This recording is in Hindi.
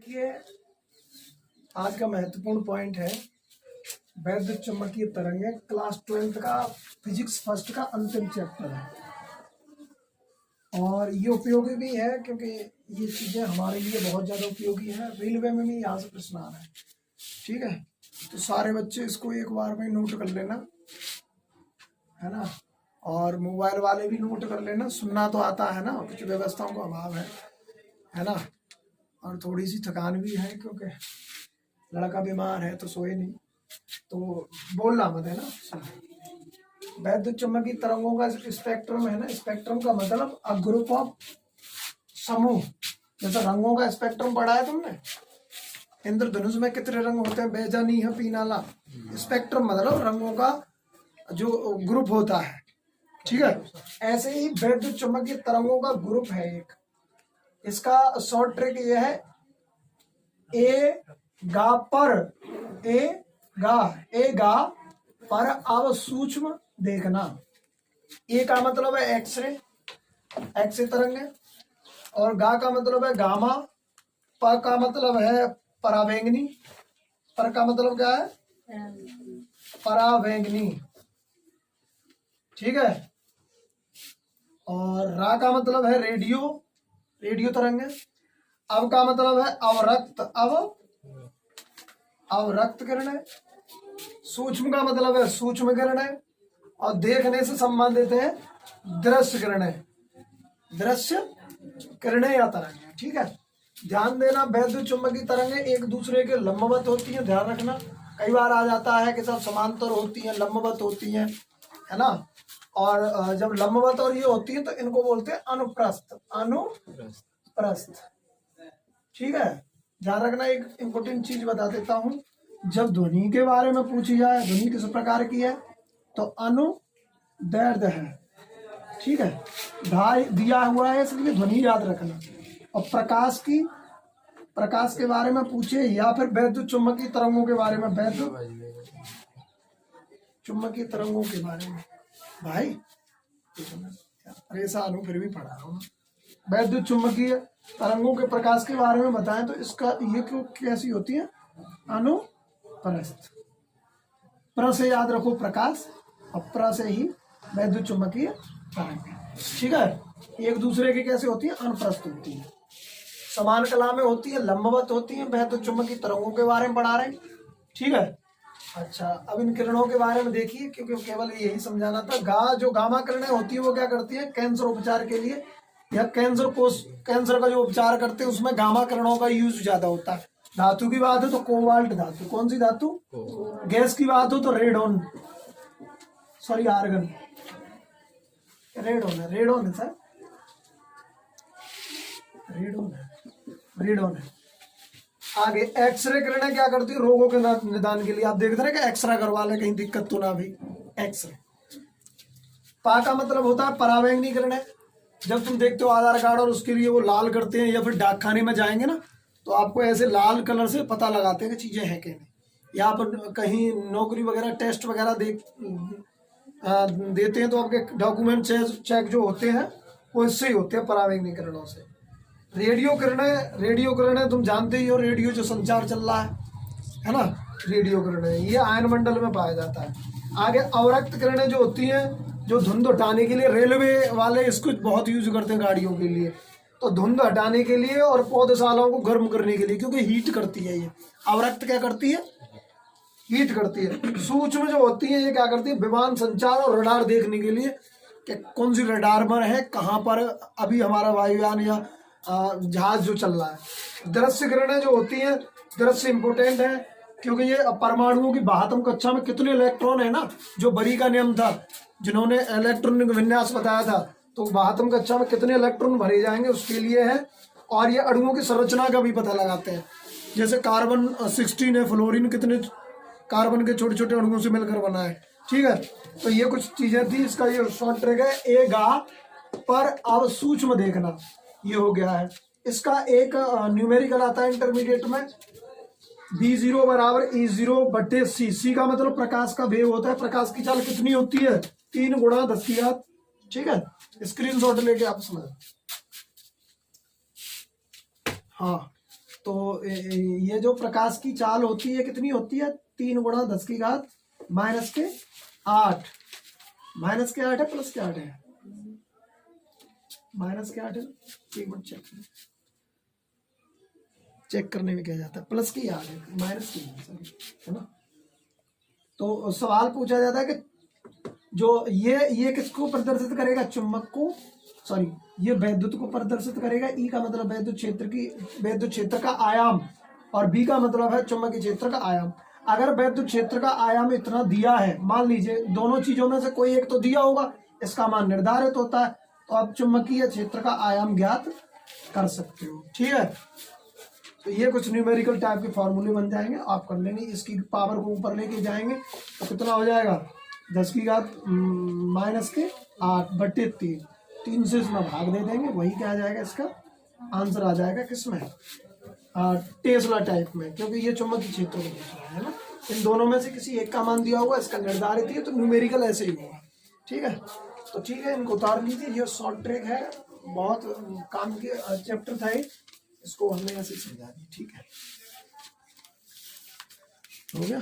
देखिए आज का महत्वपूर्ण पॉइंट है वैद्युत चुम्बकीय तरंगें। क्लास 12th का फिजिक्स फर्स्ट का अंतिम चैप्टर है और ये उपयोगी भी है क्योंकि ये चीज़ें हमारे लिए बहुत ज़्यादा उपयोगी है। रेलवे में भी यहाँ से प्रश्न आ रहा है, ठीक है। तो सारे बच्चे इसको एक बार में नोट कर लेना, है ना। और मोबाइल वाले भी नोट कर लेना। सुनना तो आता है ना, कुछ व्यवस्थाओं का अभाव है ना। और थोड़ी सी थकान भी है क्योंकि लड़का बीमार है तो सोए नहीं, तो बोलना मत, है ना। वैद्युत चुम्बकीय तरंगों का स्पेक्ट्रम है ना, स्पेक्ट्रम का मतलब अ ग्रुप ऑफ समूह। जैसे रंगों का स्पेक्ट्रम पढ़ा है तुमने, इंद्रधनुष में कितने रंग होते हैं, बेजानी है पीनाला। स्पेक्ट्रम मतलब रंगों का जो ग्रुप होता है, ठीक है। ऐसे ही वैद्युत चुम्बकीय तरंगों का ग्रुप है एक। इसका शॉर्ट ट्रिक ये है ए गा पर अब सूक्ष्म देखना। ए का मतलब है एक्सरे तरंग है, और गा का मतलब है गामा, प का मतलब है परावैंगनी, पर का मतलब क्या है परावैंगनी, ठीक है। और रा का मतलब है रेडियो तरंग है। अब का मतलब है अवरक्त किरण है। सूक्ष्म का मतलब है सूक्ष्म किरण है, और देखने से संबंधित है दृश्य किरणें या तरंग, ठीक है। ध्यान देना, वैद्युत चुम्बकीय तरंगें एक दूसरे के लंबवत होती हैं, ध्यान रखना। कई बार आ जाता है कि सब समांतर होती हैं, लंबवत होती हैं, है ना। और जब लंबवत और ये होती है तो इनको बोलते हैं अनुप्रस्थ, ठीक है। ध्यान रखना। एक इम्पोर्टेंट चीज बता देता हूँ, जब ध्वनि के बारे में पूछी जाए, ध्वनि किस प्रकार की है, तो अनुदैर्ध्य है, ठीक है। ढाई दिया हुआ है इसलिए ध्वनि याद रखना। और प्रकाश के बारे में पूछे या फिर वैद्युत चुम्बकीय तरंगों के बारे में, वैद्युत चुम्बकीय तरंगों के बारे में, भाई परेशान हूँ फिर भी पढ़ा रहा हूँ। वैद्युत चुम्बकीय तरंगों के प्रकाश के बारे में बताएं तो इसका ये क्यों कैसी होती है, अनुप्रस्थ। प्र से याद रखो प्रकाश, और प्र से ही वैद्युत चुम्बकीय तरंग, ठीक है। एक दूसरे की कैसे होती है, अनुप्रस्थ होती है। समान कला में होती है, लंबवत होती है। वैद्युत चुम्बकीय तरंगों के बारे में पढ़ा रहे हैं, ठीक है। अच्छा, अब इन किरणों के बारे में देखिए, क्योंकि केवल यही समझाना था। जो गामा किरणें होती है वो क्या करती है, कैंसर उपचार के लिए या कैंसर का जो उपचार करते हैं उसमें गामा किरणों का यूज ज्यादा होता है। धातु की बात हो तो कोबाल्ट धातु, कौन सी धातु, गैस की बात हो तो आर्गन, रेडोन है सर, रेडोन है। आगे एक्सरे किरणें क्या करती है, रोगों के निदान के लिए। आप देखते हैं कि एक्सरे करवा ले, कहीं दिक्कत तो ना भी। एक्सरे। पा का मतलब होता है परावैंगनी किरणें। जब तुम देखते हो आधार कार्ड और उसके लिए वो लाल करते हैं, या फिर डाकखाने में जाएंगे ना तो आपको ऐसे लाल कलर से पता लगाते हैं कि चीजें हैं कि नहीं। या पर कहीं नौकरी वगैरह टेस्ट वगैरह देते हैं तो आपके डॉक्यूमेंट चेक जो होते हैं वो इससे ही होते हैं, परावैंगनी किरणों से। रेडियो किरणें तुम जानते ही हो, रेडियो जो संचार चल रहा है ना, रेडियो किरणें ये आयन मंडल में पाया जाता है। आगे अवरक्त किरणें जो होती हैं, जो धुंध हटाने के लिए, रेलवे वाले इसको बहुत यूज करते हैं गाड़ियों के लिए, तो धुंध हटाने के लिए और पौधशालाओं को गर्म करने के लिए, क्योंकि हीट करती है ये। अवरक्त क्या करती है, हीट करती है। सूक्ष्म जो होती है ये क्या करती है, विमान संचार और रडार देखने के लिए कि कौन सी रडार पर है, कहाँ पर अभी हमारा वायुयान या जहाज जो चल रहा है। दृश्य किरणें जो होती हैं, दृश्य इंपोर्टेंट है क्योंकि ये परमाणुओं की 72 कक्षा में कितने इलेक्ट्रॉन है ना, जो बरी का नियम था, जिन्होंने इलेक्ट्रॉनिक विन्यास बताया था, तो 72 कक्षा में कितने इलेक्ट्रॉन भरे जाएंगे उसके लिए है। और ये अणुओं की संरचना का भी पता लगाते हैं, जैसे कार्बन 16 है, फ्लोरीन कितने कार्बन के छोटे छोटे अणुओं से मिलकर बना है, ठीक है। तो ये कुछ चीजें थी। इसका ये शॉर्ट ट्रिक है ए गा पर अब सूक्ष्म देखना, ये हो गया है। इसका एक न्यूमेरिकल आता है इंटरमीडिएट में, B0 बराबर E0 बटे C। C का मतलब प्रकाश का वेग होता है। प्रकाश की चाल कितनी होती है, 3 गुणा 10 की घात, ठीक है। स्क्रीनशॉट लेके आप समझ, हाँ तो ये जो प्रकाश की चाल होती है कितनी होती है, 3 × 10⁻⁸ -8 है प्लस के 8 है, -8 है, एक मिनट चेक करने में क्या जाता है, प्लस की 8 है, माइनस की सॉरी, है ना। तो सवाल पूछा जाता है कि जो ये किसको प्रदर्शित करेगा, चुंबक को, सॉरी ये वैद्युत को प्रदर्शित करेगा। ई का मतलब वैद्युत क्षेत्र का आयाम, और बी का मतलब है चुंबकीय क्षेत्र का आयाम। अगर वैद्युत क्षेत्र का आयाम इतना दिया है, मान लीजिए दोनों चीजों में से कोई एक तो दिया होगा, इसका मान निर्धारित होता है, तो आप चुंबकीय क्षेत्र का आयाम ज्ञात कर सकते हो। ठीक है, तो ये कुछ न्यूमेरिकल टाइप के फॉर्मूले बन जाएंगे, आप कर लेंगे। इसकी पावर को ऊपर लेके जाएंगे तो कितना हो जाएगा, 10⁻⁸ 3 से इसमें भाग दे देंगे, वही क्या आ जाएगा, इसका आंसर आ जाएगा किसमें, टेस्ला टाइप में, क्योंकि ये चुंबकीय क्षेत्र को पूछ रहा है ना। इन दोनों में से किसी एक का मान दिया होगा, इसका निर्धारित है, तो न्यूमेरिकल ऐसे ही होगा। ठीक है, तो ठीक है, इनको उतार लीजिए। ये शॉर्ट ट्रिक है, बहुत काम के चैप्टर था ये, इसको हमने ऐसे समझा दिया। ठीक है, हो गया।